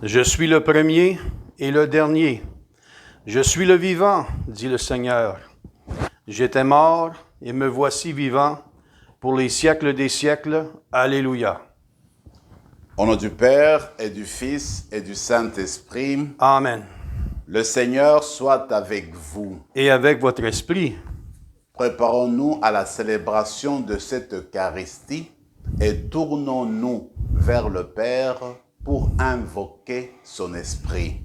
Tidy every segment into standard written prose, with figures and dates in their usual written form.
Je suis le premier et le dernier. Je suis le vivant, dit le Seigneur. J'étais mort et me voici vivant pour les siècles des siècles. Alléluia. Au nom du Père et du Fils et du Saint-Esprit, Amen. le Seigneur soit avec vous. Et avec votre esprit, Préparons-nous à la célébration de cette Eucharistie et tournons-nous vers le Père pour invoquer son Esprit.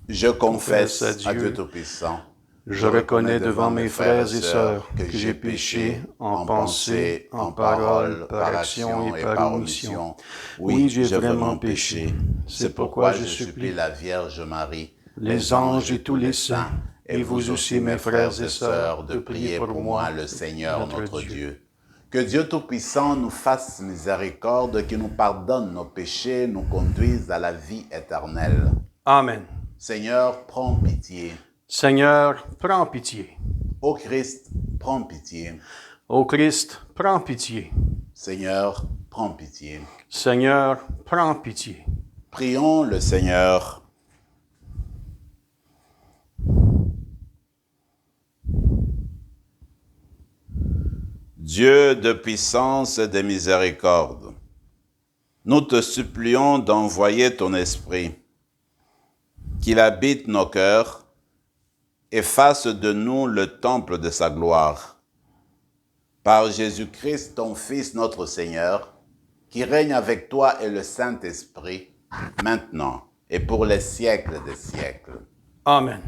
Je confesse à Dieu Tout-Puissant. je reconnais devant mes frères et sœurs que j'ai péché en pensée, en parole, par action et par omission. Oui, j'ai vraiment péché. C'est pourquoi je supplie la Vierge Marie, les anges et tous les saints, et vous aussi, mes frères et sœurs, de prier pour moi, le Seigneur notre Dieu. Que Dieu Tout-Puissant nous fasse miséricorde, qu'il nous pardonne nos péchés, nous conduise à la vie éternelle. Amen. Seigneur, prends pitié. Seigneur, prends pitié. Ô Christ, prends pitié. Ô Christ, prends pitié. Seigneur, prends pitié. Seigneur, prends pitié. Prions le Seigneur. Dieu de puissance et de miséricorde, nous te supplions d'envoyer ton Esprit, qu'il habite nos cœurs et fasse de nous le temple de sa gloire. Par Jésus-Christ, ton Fils, notre Seigneur, qui règne avec toi et le Saint-Esprit, maintenant et pour les siècles des siècles. Amen.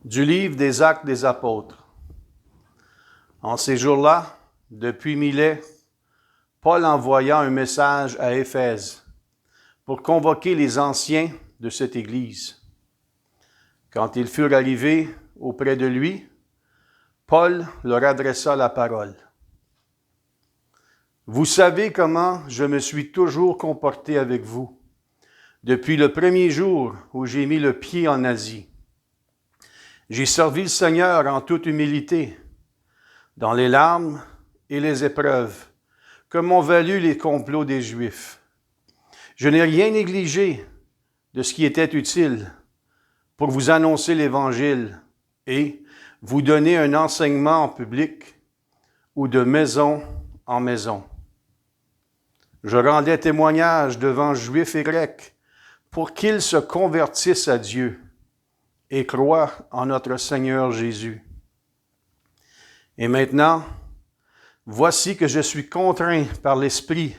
Du livre des Actes des Apôtres. En ces jours-là, depuis Milet, Paul envoya un message à Éphèse pour convoquer les anciens de cette Église. Quand ils furent arrivés auprès de lui, Paul leur adressa la parole. « Vous savez comment je me suis toujours comporté avec vous, depuis le premier jour où j'ai mis le pied en Asie. J'ai servi le Seigneur en toute humilité, dans les larmes et les épreuves, que m'ont valu les complots des Juifs. Je n'ai rien négligé de ce qui était utile pour vous annoncer l'Évangile et vous donner un enseignement en public ou de maison en maison. Je rendais témoignage devant Juifs et Grecs pour qu'ils se convertissent à Dieu et croient en notre Seigneur Jésus. Et maintenant, voici que je suis contraint par l'Esprit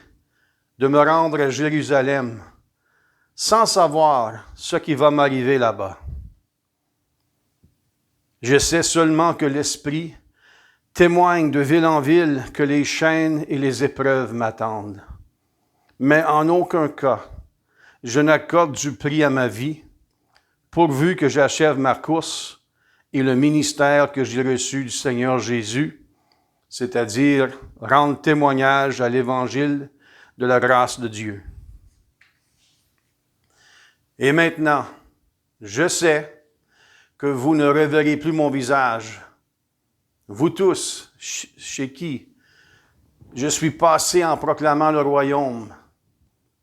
de me rendre à Jérusalem, sans savoir ce qui va m'arriver là-bas. Je sais seulement que l'Esprit témoigne de ville en ville que les chaînes et les épreuves m'attendent. Mais en aucun cas, je n'accorde du prix à ma vie, pourvu que j'achève ma course et le ministère que j'ai reçu du Seigneur Jésus, c'est-à-dire rendre témoignage à l'Évangile de la grâce de Dieu. Et maintenant, je sais que vous ne reverrez plus mon visage, vous tous, chez qui je suis passé en proclamant le royaume.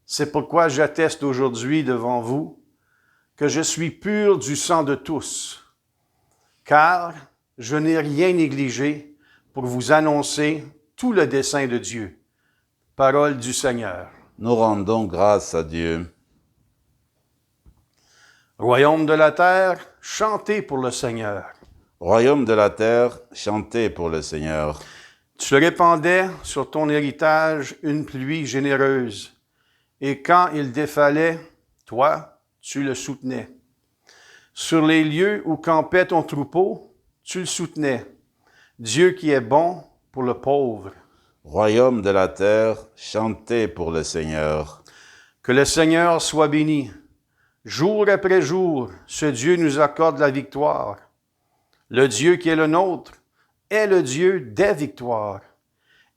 C'est pourquoi j'atteste aujourd'hui devant vous que je suis pur du sang de tous, car je n'ai rien négligé pour vous annoncer tout le dessein de Dieu. Parole du Seigneur. Nous rendons grâce à Dieu. Royaume de la terre, chantez pour le Seigneur. Royaume de la terre, chantez pour le Seigneur. Tu répandais sur ton héritage une pluie généreuse, et quand il défalait, toi, tu le soutenais. Sur les lieux où campait ton troupeau, tu le soutenais. Dieu qui est bon pour le pauvre. Royaume de la terre, chantez pour le Seigneur. Que le Seigneur soit béni. Jour après jour, ce Dieu nous accorde la victoire. Le Dieu qui est le nôtre est le Dieu des victoires,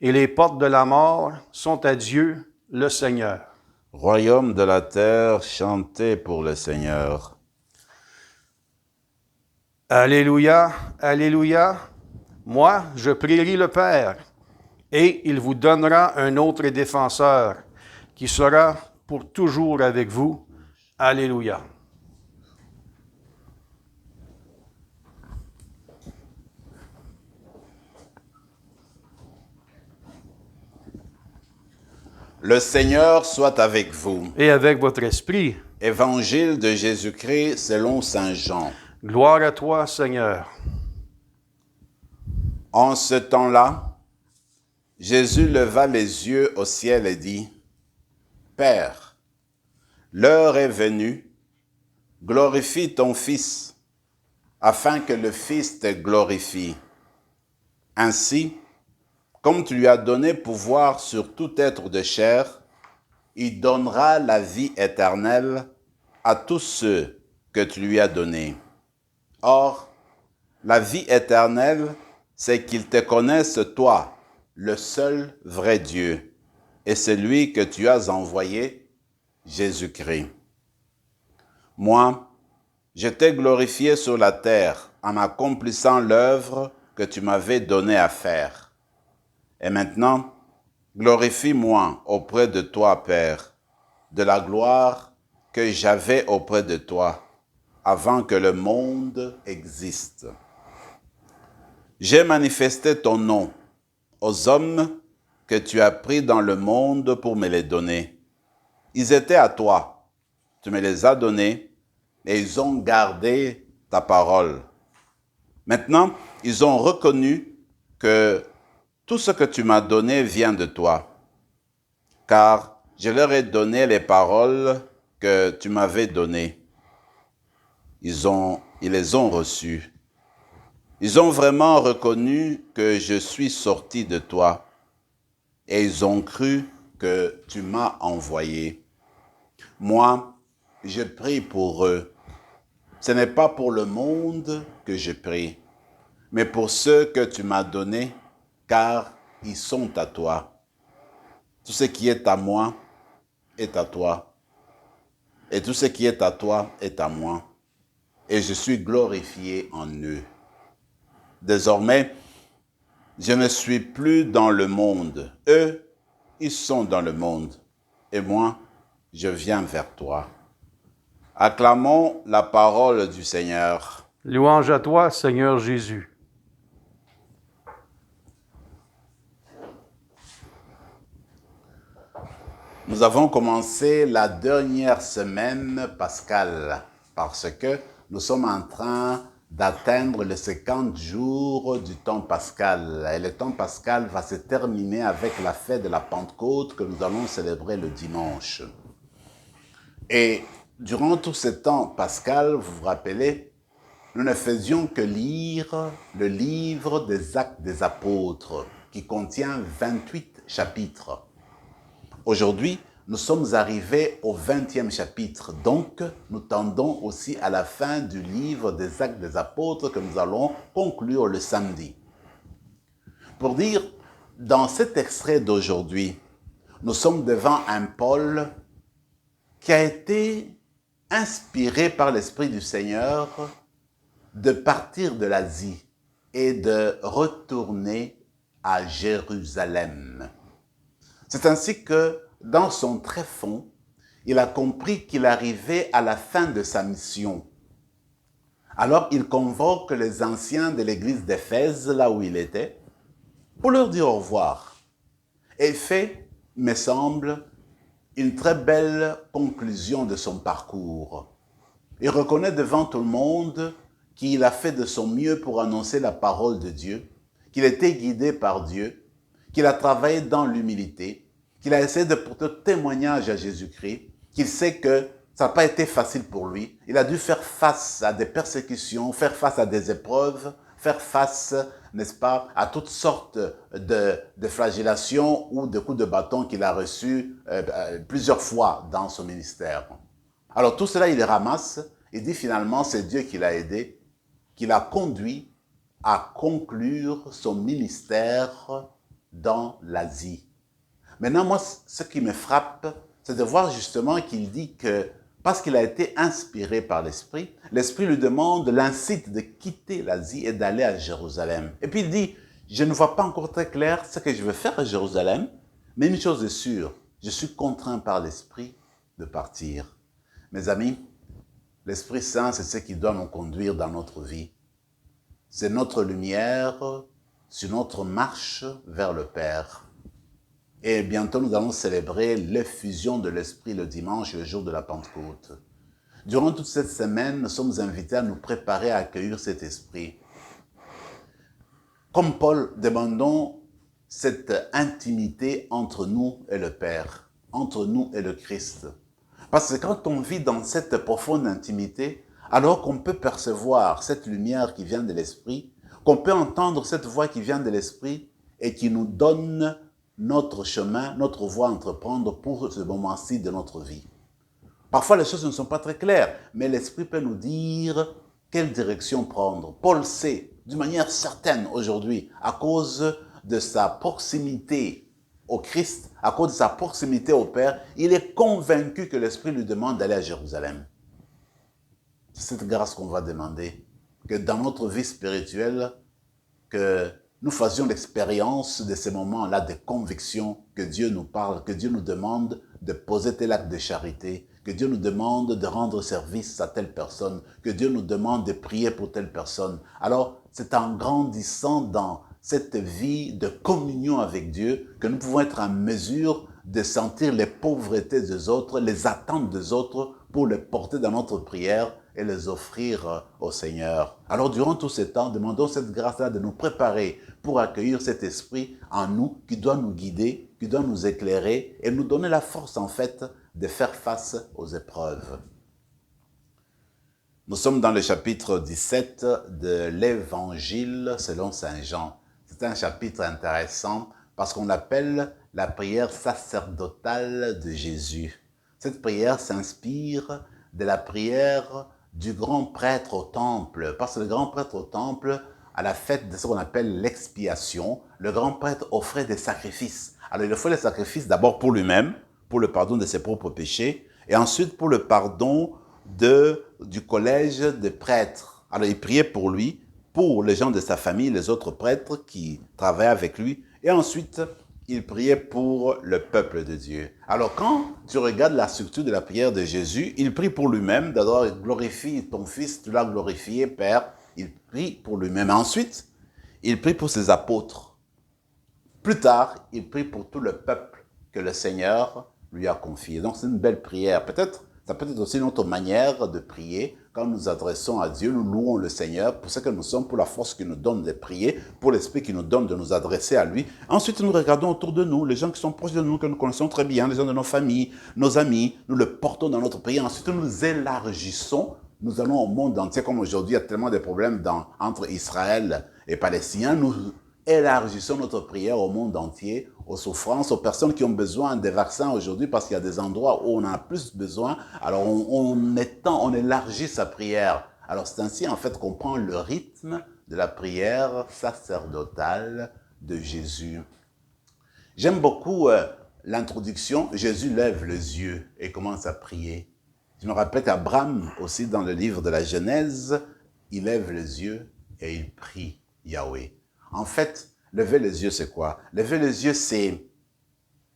et les portes de la mort sont à Dieu, le Seigneur. Royaume de la terre, chantez pour le Seigneur. Alléluia, Alléluia. Moi, je prierai le Père, et il vous donnera un autre défenseur, qui sera pour toujours avec vous. Alléluia. Le Seigneur soit avec vous. Et avec votre esprit. Évangile de Jésus-Christ selon saint Jean. Gloire à toi, Seigneur. En ce temps-là, Jésus leva les yeux au ciel et dit, « Père, l'heure est venue, glorifie ton Fils, afin que le Fils te glorifie. Ainsi, comme tu lui as donné pouvoir sur tout être de chair, il donnera la vie éternelle à tous ceux que tu lui as donnés. Or, la vie éternelle, c'est qu'ils te connaissent toi, le seul vrai Dieu, et celui que tu as envoyé, Jésus-Christ. Moi, je t'ai glorifié sur la terre en accomplissant l'œuvre que tu m'avais donnée à faire. Et maintenant, glorifie-moi auprès de toi, Père, de la gloire que j'avais auprès de toi, avant que le monde existe. J'ai manifesté ton nom aux hommes que tu as pris dans le monde pour me les donner. Ils étaient à toi, tu me les as donnés, et ils ont gardé ta parole. Maintenant, ils ont reconnu que tout ce que tu m'as donné vient de toi, car je leur ai donné les paroles que tu m'avais données. Ils les ont reçues. Ils ont vraiment reconnu que je suis sorti de toi, et ils ont cru que tu m'as envoyé. Moi, je prie pour eux. Ce n'est pas pour le monde que je prie, mais pour ceux que tu m'as donnés, car ils sont à toi. Tout ce qui est à moi est à toi, et tout ce qui est à toi est à moi, et je suis glorifié en eux. Désormais, je ne suis plus dans le monde. Eux, ils sont dans le monde, et moi, je viens vers toi. Acclamons la parole du Seigneur. Louange à toi, Seigneur Jésus. Nous avons commencé la dernière semaine pascale parce que nous sommes en train d'atteindre les 50 jours du temps pascal. Et le temps pascal va se terminer avec la fête de la Pentecôte que nous allons célébrer le dimanche. Et durant tout ce temps pascal, vous vous rappelez, nous ne faisions que lire le livre des Actes des Apôtres qui contient 28 chapitres. Aujourd'hui, nous sommes arrivés au 20e chapitre, donc nous tendons aussi à la fin du livre des Actes des Apôtres que nous allons conclure le samedi. Pour dire, dans cet extrait d'aujourd'hui, nous sommes devant un Paul qui a été inspiré par l'Esprit du Seigneur de partir de l'Asie et de retourner à Jérusalem. C'est ainsi que, dans son tréfonds, il a compris qu'il arrivait à la fin de sa mission. Alors, il convoque les anciens de l'église d'Éphèse, là où il était, pour leur dire au revoir. Et fait, me semble, une très belle conclusion de son parcours. Il reconnaît devant tout le monde qu'il a fait de son mieux pour annoncer la parole de Dieu, qu'il était guidé par Dieu, qu'il a travaillé dans l'humilité, qu'il a essayé de porter témoignage à Jésus-Christ, qu'il sait que ça n'a pas été facile pour lui. Il a dû faire face à des persécutions, faire face à des épreuves, faire face, n'est-ce pas, à toutes sortes de flagellations ou de coups de bâton qu'il a reçus plusieurs fois dans son ministère. Alors tout cela, il les ramasse et dit finalement, c'est Dieu qui l'a aidé, qui l'a conduit à conclure son ministère dans l'Asie. Maintenant, moi, ce qui me frappe, c'est de voir justement qu'il dit que parce qu'il a été inspiré par l'Esprit, l'Esprit lui demande, l'incite de quitter l'Asie et d'aller à Jérusalem. Et puis il dit, je ne vois pas encore très clair ce que je vais faire à Jérusalem, mais une chose est sûre, je suis contraint par l'Esprit de partir. Mes amis, l'Esprit Saint, c'est ce qui doit nous conduire dans notre vie. C'est notre lumière sur notre marche vers le Père. Et bientôt, nous allons célébrer l'effusion de l'Esprit le dimanche, le jour de la Pentecôte. Durant toute cette semaine, nous sommes invités à nous préparer à accueillir cet Esprit. Comme Paul, demandons cette intimité entre nous et le Père, entre nous et le Christ. Parce que quand on vit dans cette profonde intimité, alors qu'on peut percevoir cette lumière qui vient de l'Esprit, qu'on peut entendre cette voix qui vient de l'Esprit et qui nous donne notre chemin, notre voie à entreprendre pour ce moment-ci de notre vie. Parfois, les choses ne sont pas très claires, mais l'Esprit peut nous dire quelle direction prendre. Paul sait, d'une manière certaine aujourd'hui, à cause de sa proximité au Christ, à cause de sa proximité au Père, il est convaincu que l'Esprit lui demande d'aller à Jérusalem. C'est cette grâce qu'on va demander, que dans notre vie spirituelle, que nous faisions l'expérience de ces moments-là de conviction, que Dieu nous parle, que Dieu nous demande de poser tel acte de charité, que Dieu nous demande de rendre service à telle personne, que Dieu nous demande de prier pour telle personne. Alors, c'est en grandissant dans cette vie de communion avec Dieu que nous pouvons être en mesure de sentir les pauvretés des autres, les attentes des autres pour les porter dans notre prière et les offrir au Seigneur. Alors, durant tout ce temps, demandons cette grâce-là de nous préparer pour accueillir cet esprit en nous qui doit nous guider, qui doit nous éclairer et nous donner la force, en fait, de faire face aux épreuves. Nous sommes dans le chapitre 17 de l'Évangile selon Saint Jean. C'est un chapitre intéressant parce qu'on l'appelle la prière sacerdotale de Jésus. Cette prière s'inspire de la prière du grand prêtre au temple, parce que le grand prêtre au temple, à la fête de ce qu'on appelle l'expiation, le grand prêtre offrait des sacrifices. Alors il offrait les sacrifices d'abord pour lui-même, pour le pardon de ses propres péchés, et ensuite pour le pardon du collège des prêtres. Alors il priait pour lui, pour les gens de sa famille, les autres prêtres qui travaillaient avec lui, et ensuite il priait pour le peuple de Dieu. Alors quand tu regardes la structure de la prière de Jésus, il prie pour lui-même, d'abord il glorifie ton Fils, tu l'as glorifié, Père, il prie pour lui-même. Ensuite, il prie pour ses apôtres. Plus tard, il prie pour tout le peuple que le Seigneur lui a confié. Donc c'est une belle prière. Peut-être, ça peut être aussi notre manière de prier. Quand nous nous adressons à Dieu, nous louons le Seigneur pour ce que nous sommes, pour la force qu'il nous donne de prier, pour l'esprit qu'il nous donne de nous adresser à lui. Ensuite, nous regardons autour de nous, les gens qui sont proches de nous, que nous connaissons très bien, les gens de nos familles, nos amis, nous le portons dans notre prière. Ensuite, nous nous élargissons. Nous allons au monde entier, comme aujourd'hui, il y a tellement de problèmes entre Israël et Palestiniens. Nous élargissons notre prière au monde entier, aux souffrances, aux personnes qui ont besoin des vaccins aujourd'hui, parce qu'il y a des endroits où on en a plus besoin. Alors, on élargit sa prière. Alors, c'est ainsi, en fait, qu'on prend le rythme de la prière sacerdotale de Jésus. J'aime beaucoup l'introduction. Jésus lève les yeux et commence à prier. Je me rappelle qu'Abraham, aussi dans le livre de la Genèse, il lève les yeux et il prie Yahweh. En fait, lever les yeux, c'est quoi? Lever les yeux, c'est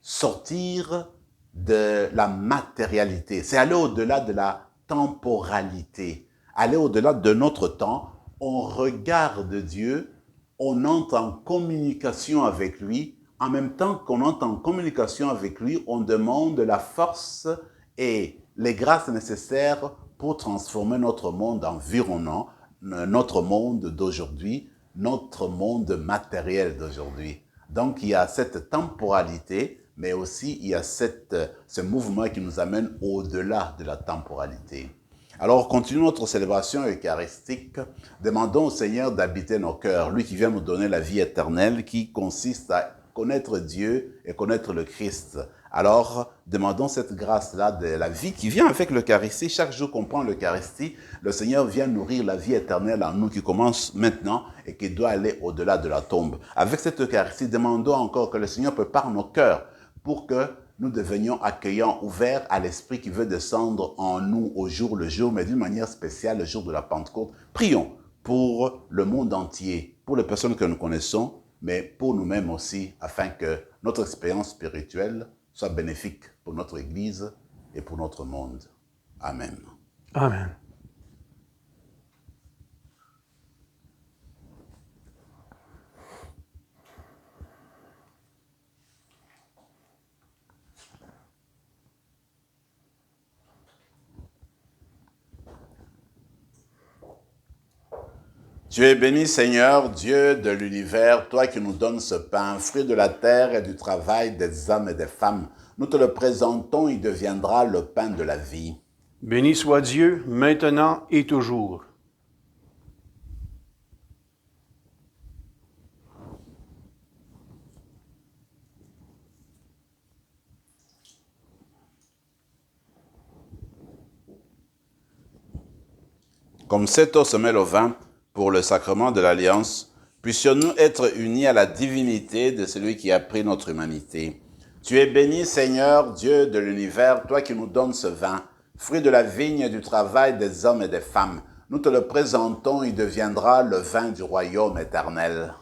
sortir de la matérialité. C'est aller au-delà de la temporalité. Aller au-delà de notre temps. On regarde Dieu, on entre en communication avec lui. En même temps qu'on entre en communication avec lui, on demande la force et les grâces nécessaires pour transformer notre monde environnant, notre monde d'aujourd'hui, notre monde matériel d'aujourd'hui. Donc, il y a cette temporalité, mais aussi il y a ce mouvement qui nous amène au-delà de la temporalité. Alors, continuons notre célébration eucharistique. Demandons au Seigneur d'habiter nos cœurs, lui qui vient nous donner la vie éternelle, qui consiste à connaître Dieu et connaître le Christ, Alors, demandons cette grâce-là de la vie qui vient avec l'Eucharistie. Chaque jour qu'on prend l'Eucharistie, le Seigneur vient nourrir la vie éternelle en nous qui commence maintenant et qui doit aller au-delà de la tombe. Avec cette Eucharistie, demandons encore que le Seigneur prépare nos cœurs pour que nous devenions accueillants, ouverts à l'Esprit qui veut descendre en nous au jour le jour, mais d'une manière spéciale le jour de la Pentecôte. Prions pour le monde entier, pour les personnes que nous connaissons, mais pour nous-mêmes aussi, afin que notre expérience spirituelle soit bénéfique pour notre Église et pour notre monde. Amen. Amen. Tu es béni, Seigneur, Dieu de l'univers, toi qui nous donnes ce pain, fruit de la terre et du travail des hommes et des femmes. Nous te le présentons, il deviendra le pain de la vie. Béni soit Dieu, maintenant et toujours. Comme cette eau se mêle au vin pour le sacrement de l'Alliance, puissions-nous être unis à la divinité de celui qui a pris notre humanité. Tu es béni, Seigneur, Dieu de l'univers, toi qui nous donnes ce vin, fruit de la vigne et du travail des hommes et des femmes. Nous te le présentons, il deviendra le vin du royaume éternel.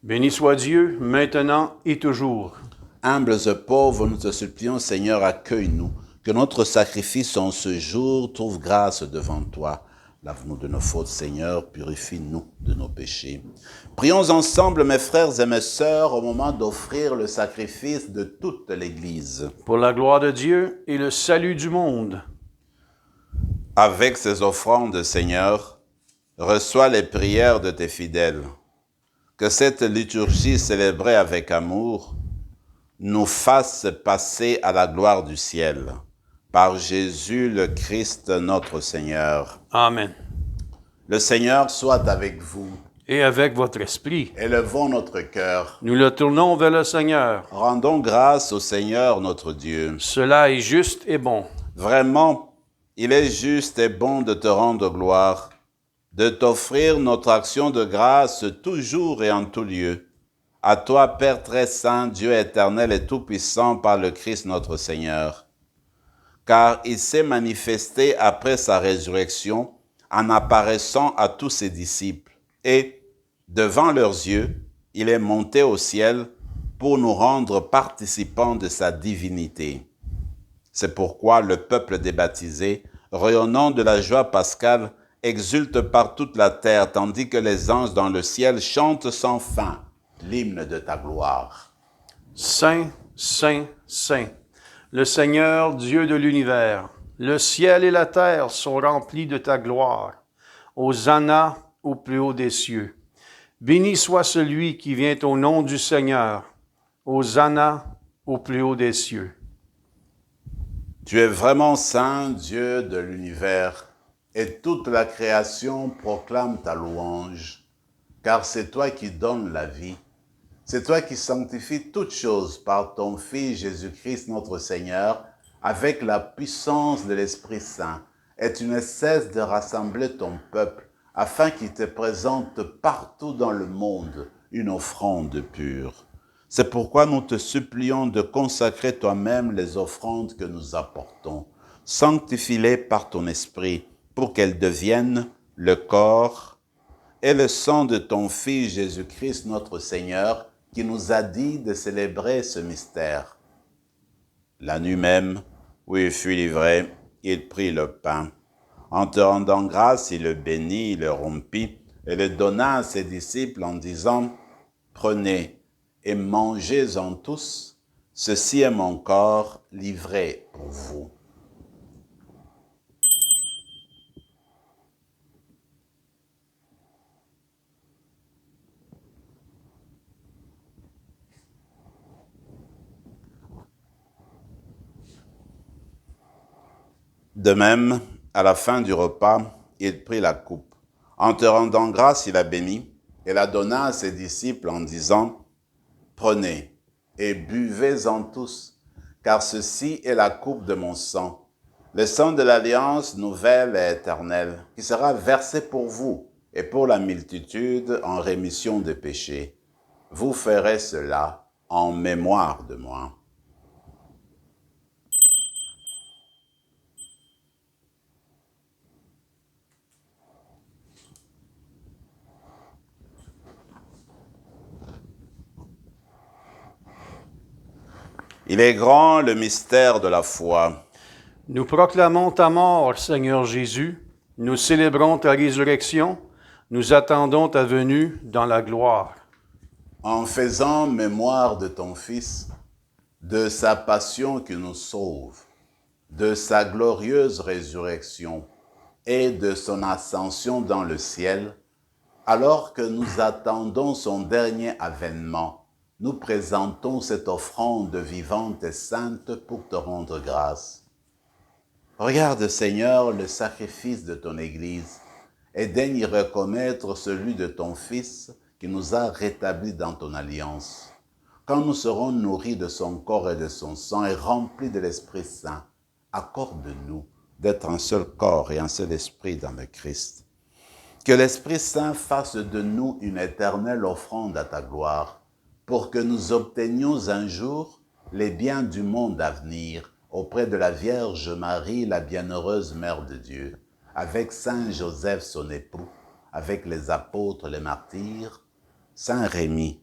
Béni soit Dieu, maintenant et toujours. Humbles et pauvres, nous te supplions, Seigneur, accueille-nous, que notre sacrifice en ce jour trouve grâce devant toi. Lave-nous de nos fautes, Seigneur, purifie-nous de nos péchés. Prions ensemble, mes frères et mes sœurs, au moment d'offrir le sacrifice de toute l'Église. Pour la gloire de Dieu et le salut du monde. Avec ces offrandes, Seigneur, reçois les prières de tes fidèles. Que cette liturgie célébrée avec amour nous fasse passer à la gloire du ciel. Par Jésus le Christ notre Seigneur. Amen. Le Seigneur soit avec vous. Et avec votre esprit. Élevons notre cœur. Nous le tournons vers le Seigneur. Rendons grâce au Seigneur notre Dieu. Cela est juste et bon. Vraiment, il est juste et bon de te rendre gloire, de t'offrir notre action de grâce toujours et en tout lieu. À toi, Père très saint, Dieu éternel et tout-puissant par le Christ notre Seigneur. Car il s'est manifesté après sa résurrection en apparaissant à tous ses disciples. Et, devant leurs yeux, il est monté au ciel pour nous rendre participants de sa divinité. C'est pourquoi le peuple des baptisés, rayonnant de la joie pascale, exulte par toute la terre, tandis que les anges dans le ciel chantent sans fin l'hymne de ta gloire. Saint, Saint, Saint, le Seigneur Dieu de l'univers, le ciel et la terre sont remplis de ta gloire. Hosanna au plus haut des cieux. Béni soit celui qui vient au nom du Seigneur. Hosanna au plus haut des cieux. Tu es vraiment saint, Dieu de l'univers, et toute la création proclame ta louange, car c'est toi qui donnes la vie. C'est toi qui sanctifies toutes choses par ton Fils Jésus-Christ notre Seigneur, avec la puissance de l'Esprit Saint, et tu ne cesses de rassembler ton peuple, afin qu'il te présente partout dans le monde une offrande pure. C'est pourquoi nous te supplions de consacrer toi-même les offrandes que nous apportons. Sanctifie-les par ton Esprit, pour qu'elles deviennent le corps et le sang de ton Fils Jésus-Christ notre Seigneur, qui nous a dit de célébrer ce mystère. La nuit même, où il fut livré, il prit le pain. En te rendant grâce, il le bénit, il le rompit, et le donna à ses disciples en disant, « Prenez et mangez-en tous, ceci est mon corps livré pour vous. » De même, à la fin du repas, il prit la coupe. En te rendant grâce, il la bénit et la donna à ses disciples en disant, « Prenez et buvez-en tous, car ceci est la coupe de mon sang, le sang de l'alliance nouvelle et éternelle, qui sera versé pour vous et pour la multitude en rémission des péchés. Vous ferez cela en mémoire de moi. Il est grand le mystère de la foi. Nous proclamons ta mort, Seigneur Jésus. Nous célébrons ta résurrection. Nous attendons ta venue dans la gloire. En faisant mémoire de ton Fils, de sa passion qui nous sauve, de sa glorieuse résurrection et de son ascension dans le ciel, alors que nous attendons son dernier avènement, nous présentons cette offrande vivante et sainte pour te rendre grâce. Regarde, Seigneur, le sacrifice de ton Église et daigne y reconnaître celui de ton Fils qui nous a rétablis dans ton alliance. Quand nous serons nourris de son corps et de son sang et remplis de l'Esprit Saint, accorde-nous d'être un seul corps et un seul esprit dans le Christ. Que l'Esprit Saint fasse de nous une éternelle offrande à ta gloire, pour que nous obtenions un jour les biens du monde à venir auprès de la Vierge Marie, la bienheureuse Mère de Dieu, avec Saint Joseph son époux, avec les apôtres, les martyrs, Saint Rémy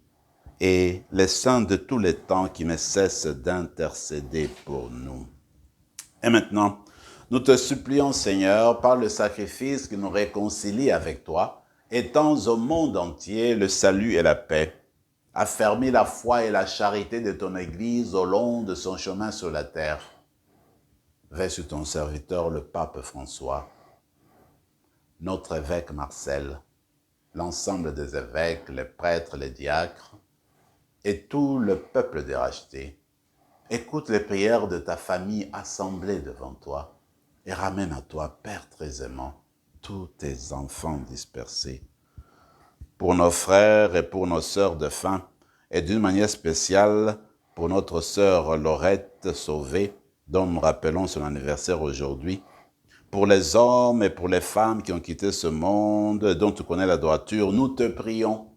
et les saints de tous les temps qui ne cessent d'intercéder pour nous. Et maintenant, nous te supplions, Seigneur, par le sacrifice qui nous réconcilie avec toi, étends au monde entier le salut et la paix. Affermis la foi et la charité de ton Église au long de son chemin sur la terre. Veille sur ton serviteur, le pape François, notre évêque Marcel, l'ensemble des évêques, les prêtres, les diacres, et tout le peuple des rachetés. Écoute les prières de ta famille assemblée devant toi, et ramène à toi, Père très aimant, tous tes enfants dispersés. Pour nos frères et pour nos sœurs défunts, et d'une manière spéciale pour notre sœur Laurette Sauvé, dont nous rappelons son anniversaire aujourd'hui, pour les hommes et pour les femmes qui ont quitté ce monde, dont tu connais la droiture, nous te prions.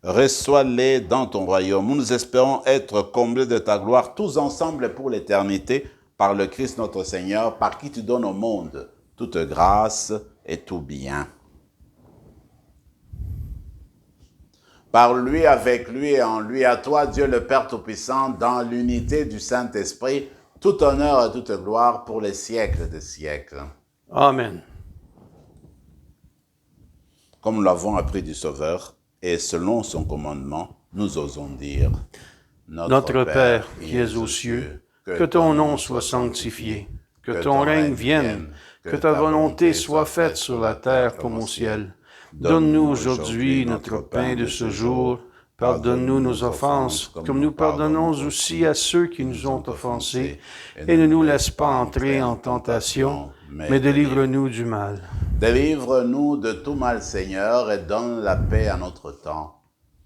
Reçois-les dans ton royaume. Nous espérons être comblés de ta gloire, tous ensemble pour l'éternité, par le Christ notre Seigneur, par qui tu donnes au monde toute grâce et tout bien. Par lui, avec lui et en lui, à toi, Dieu le Père Tout-Puissant, dans l'unité du Saint-Esprit, tout honneur et toute gloire pour les siècles des siècles. Amen. Comme nous l'avons appris du Sauveur, et selon son commandement, nous osons dire, Notre Père qui es aux cieux, que ton nom soit sanctifié, que ton règne vienne, que ta volonté soit faite sur la terre comme au ciel. Donne-nous aujourd'hui notre pain de ce jour. Pardonne-nous nos offenses, comme nous pardonnons aussi à ceux qui nous ont offensés. Et ne nous laisse pas entrer en tentation, mais délivre-nous du mal. Délivre-nous de tout mal, Seigneur, et donne la paix à notre temps.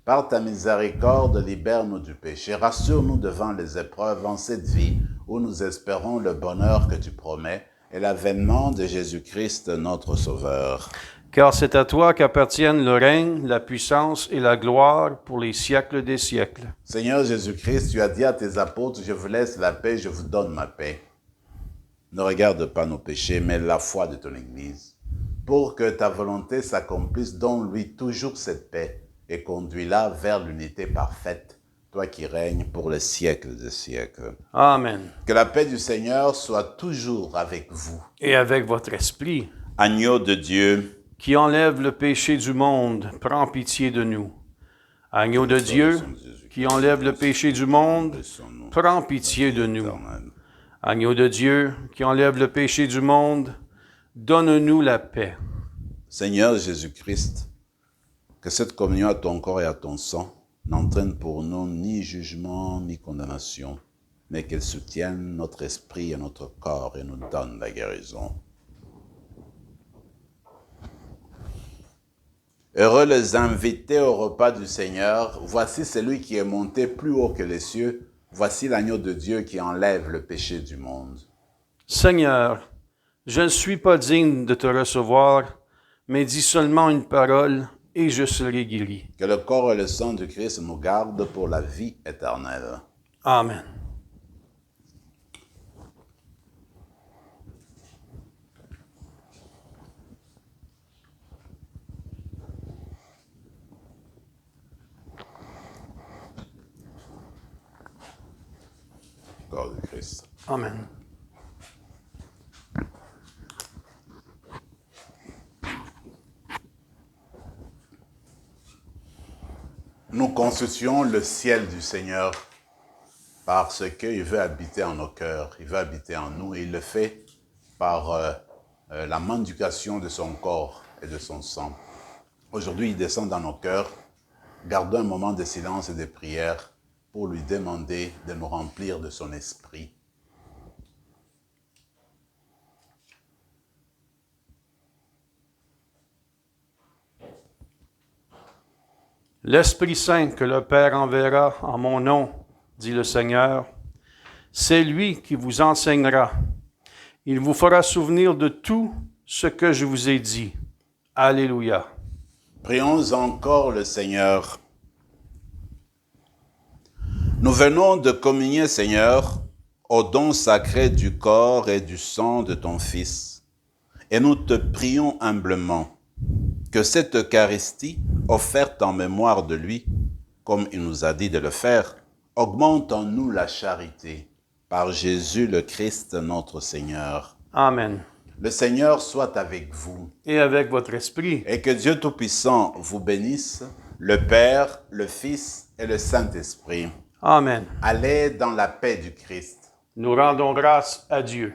Par ta miséricorde, libère-nous du péché. Rassure-nous devant les épreuves en cette vie, où nous espérons le bonheur que tu promets et l'avènement de Jésus-Christ, notre Sauveur. Car c'est à toi qu'appartiennent le règne, la puissance et la gloire pour les siècles des siècles. Seigneur Jésus-Christ, tu as dit à tes apôtres, je vous laisse la paix, je vous donne ma paix. Ne regarde pas nos péchés, mais la foi de ton Église, pour que ta volonté s'accomplisse, donne-lui toujours cette paix et conduis-la vers l'unité parfaite, toi qui règnes pour les siècles des siècles. Amen. Que la paix du Seigneur soit toujours avec vous. Et avec votre esprit, Agneau de Dieu, qui enlève le péché du monde, prends pitié de nous. Agneau de Dieu, qui enlève le péché du monde, prends pitié de nous. Agneau de Dieu, qui enlève le péché du monde, donne-nous la paix. Seigneur Jésus-Christ, que cette communion à ton corps et à ton sang n'entraîne pour nous ni jugement ni condamnation, mais qu'elle soutienne notre esprit et notre corps et nous donne la guérison. Heureux les invités au repas du Seigneur. Voici celui qui est monté plus haut que les cieux. Voici l'agneau de Dieu qui enlève le péché du monde. Seigneur, je ne suis pas digne de te recevoir, mais dis seulement une parole et je serai guéri. Que le corps et le sang de Christ nous gardent pour la vie éternelle. Amen. Corps de Christ. Amen. Nous constituons le ciel du Seigneur parce qu'il veut habiter en nos cœurs, il veut habiter en nous et il le fait par la mendication de son corps et de son sang. Aujourd'hui, il descend dans nos cœurs. Gardons un moment de silence et de prière pour lui demander de nous remplir de son esprit. L'Esprit Saint que le Père enverra en mon nom, dit le Seigneur, c'est lui qui vous enseignera. Il vous fera souvenir de tout ce que je vous ai dit. Alléluia. Prions encore le Seigneur. Nous venons de communier, Seigneur, au don sacré du corps et du sang de ton Fils. Et nous te prions humblement que cette Eucharistie, offerte en mémoire de lui, comme il nous a dit de le faire, augmente en nous la charité. Par Jésus le Christ, notre Seigneur. Amen. Le Seigneur soit avec vous. Et avec votre esprit. Et que Dieu Tout-Puissant vous bénisse, le Père, le Fils et le Saint-Esprit. Amen. Allez dans la paix du Christ. Nous rendons grâce à Dieu.